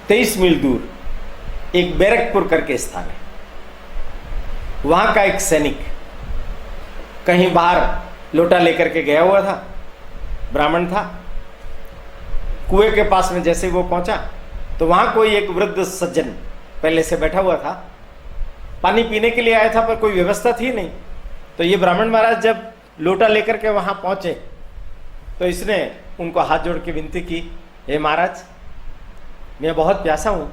23 मील दूर एक बैरकपुर करके स्थान है। वहां का एक सैनिक कहीं बाहर लोटा लेकर के गया हुआ था, ब्राह्मण था। कुएं के पास में जैसे वो पहुंचा तो वहां कोई एक वृद्ध सज्जन पहले से बैठा हुआ था, पानी पीने के लिए आया था, पर कोई व्यवस्था थी नहीं। तो ये ब्राह्मण महाराज जब लोटा लेकर के वहां पहुंचे तो इसने उनको हाथ जोड़ के विनती की, हे महाराज, मैं बहुत प्यासा हूं,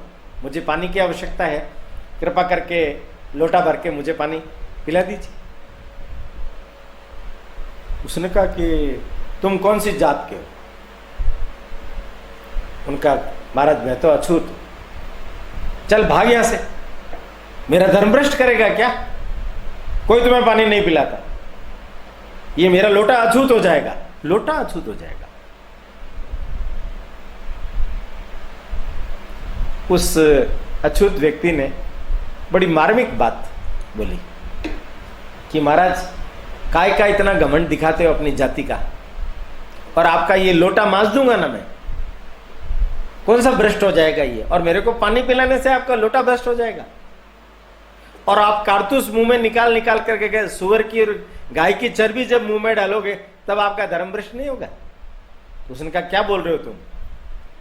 मुझे पानी की आवश्यकता है, कृपा करके लोटा भर के मुझे पानी पिला दीजिए। उसने कहा कि तुम कौन सी जात के हो? उनका, महाराज मैं तो अछूत हूं। चल भाग यहां से, मेरा धर्म भ्रष्ट करेगा क्या? कोई तुम्हें पानी नहीं पिलाता, ये मेरा लोटा अछूत हो जाएगा, लोटा अछूत हो जाएगा। उस अछूत व्यक्ति ने बड़ी मार्मिक बात बोली कि महाराज, काय का इतना घमंड दिखाते हो अपनी जाति का, और आपका ये लोटा मांज दूंगा ना मैं, कौन सा भ्रष्ट हो जाएगा ये? और मेरे को पानी पिलाने से आपका लोटा भ्रष्ट हो जाएगा? और आप कारतूस मुंह में निकाल निकाल करके गए, सुअर की और गाय की चर्बी जब मुंह में डालोगे तब आपका धर्म भ्रष्ट नहीं होगा? तो उसने कहा क्या बोल रहे हो तुम?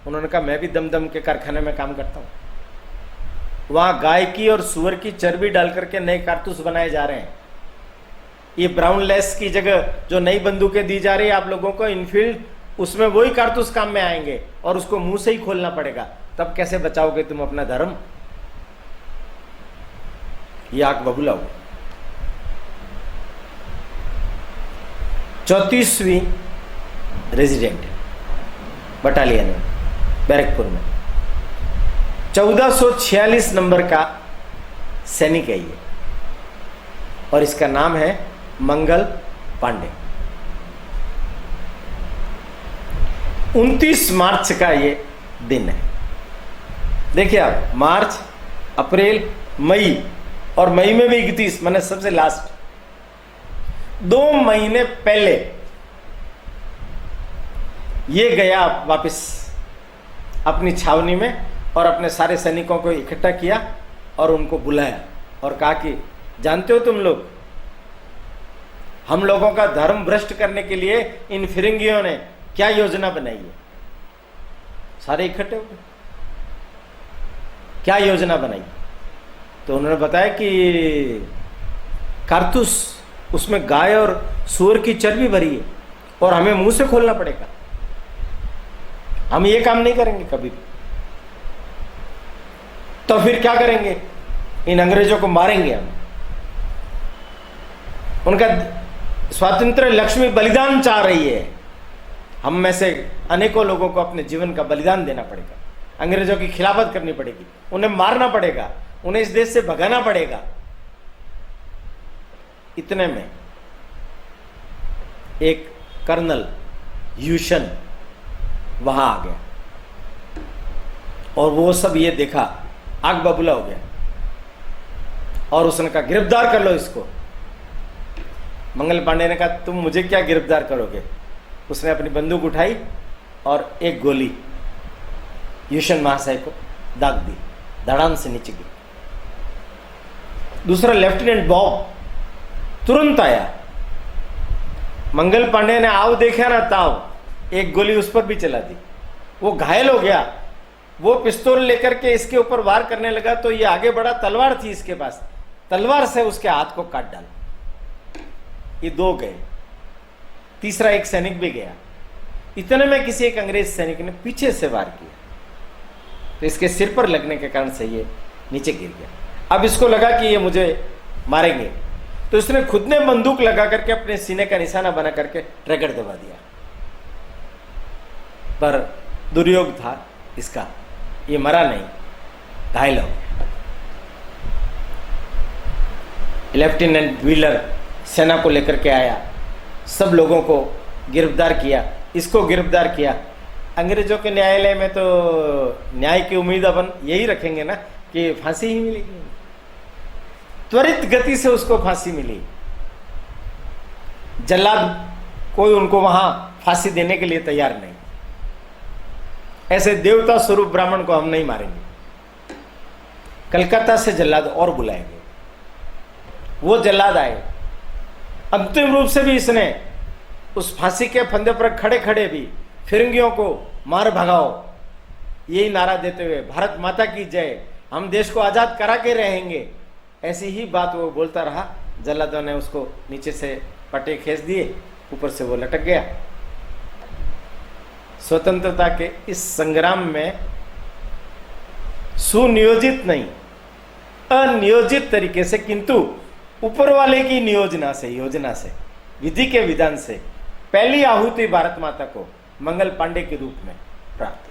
उन्होंने कहा मैं भी दमदम के कारखाने में काम करता हूं, वहां गाय की और सुअर की चर्बी डाल करके नए कारतूस बनाए जा रहे हैं। ये ब्राउन लेस की जगह जो नई बंदूकें दी जा रही है आप लोगों को इनफील्ड, उसमें वही कारतूस काम में आएंगे और उसको मुंह से ही खोलना पड़ेगा, तब कैसे बचाओगे तुम अपना धर्म? ये आग बबूला हो। 34वीं रेजिडेंट बटालियन में, बैरकपुर में 1446 नंबर का सैनिक है ये, और इसका नाम है मंगल पांडे। 29 मार्च का ये दिन है। देखिए आप, मार्च, अप्रैल, मई, और मई में भी 31, मैंने सबसे लास्ट 2 महीने पहले ये गया वापस अपनी छावनी में और अपने सारे सैनिकों को इकट्ठा किया और उनको बुलाया और कहा कि जानते हो तुम लोग, हम लोगों का धर्म भ्रष्ट करने के लिए इन फिरंगियों ने क्या योजना बनाई है? सारे इकट्ठे हो गए, क्या योजना बनाई? तो उन्होंने बताया कि कारतूस, उसमें गाय और सूअर की चर्बी भरी है और हमें मुंह से खोलना पड़ेगा, हम ये काम नहीं करेंगे कभी भी। तो फिर क्या करेंगे? इन अंग्रेजों को मारेंगे हम। उनका स्वातंत्र लक्ष्मी बलिदान चाह रही है, हम में से अनेकों लोगों को अपने जीवन का बलिदान देना पड़ेगा, अंग्रेजों की खिलाफत करनी पड़ेगी, उन्हें मारना पड़ेगा, उन्हें इस देश से भगाना पड़ेगा। इतने में एक कर्नल यूशन वहां आ गया और वो सब ये देखा, आग बबूला हो गया और उसने कहा गिरफ्तार कर लो इसको। मंगल पांडे ने कहा तुम मुझे क्या गिरफ्तार करोगे? उसने अपनी बंदूक उठाई और एक गोली यूशन महाशय को दाग दी, धड़ाम से नीचे गिरी। दूसरा लेफ्टिनेंट बॉब तुरंत आया, मंगल पांडे ने आओ देखा ना ताव, एक गोली उस पर भी चला दी, वो घायल हो गया। वो पिस्तौल लेकर के इसके ऊपर वार करने लगा तो ये आगे बढ़ा, तलवार थी इसके पास, तलवार से उसके हाथ को काट डाला। ये 2 गए, तीसरा एक सैनिक भी गया। इतने में किसी एक अंग्रेज सैनिक ने पीछे से वार किया तो इसके सिर पर लगने के कारण से ये नीचे गिर गया। अब इसको लगा कि ये मुझे मारेंगे तो इसने खुद ने बंदूक लगा करके अपने सीने का निशाना बना करके ट्रिगर दबा दिया, पर दुर्योग था इसका, ये मरा नहीं, घायल हो गया। लेफ्टिनेंट व्हीलर सेना को लेकर के आया, सब लोगों को गिरफ्तार किया, इसको गिरफ्तार किया। अंग्रेजों के न्यायालय में तो न्याय की उम्मीद अपन यही रखेंगे ना कि फांसी ही मिलेगी। त्वरित गति से उसको फांसी मिली। जल्लाद कोई उनको वहां फांसी देने के लिए तैयार नहीं। ऐसे देवता स्वरूप ब्राह्मण को हम नहीं मारेंगे। कलकत्ता से जल्लाद और बुलाएंगे, वो जल्लाद आए। अंतिम रूप से भी इसने उस फांसी के फंदे पर खड़े खड़े भी फिरंगियों को मार भगाओ, यही नारा देते हुए भारत माता की जय, हम देश को आजाद करा के रहेंगे, ऐसी ही बात वो बोलता रहा। जल्लादों ने उसको नीचे से पटे खींच दिए, ऊपर से वो लटक गया। स्वतंत्रता के इस संग्राम में सुनियोजित नहीं, अनियोजित तरीके से, किंतु ऊपर वाले की योजना से, विधि के विधान से पहली आहुति भारत माता को मंगल पांडे के रूप में प्राप्त।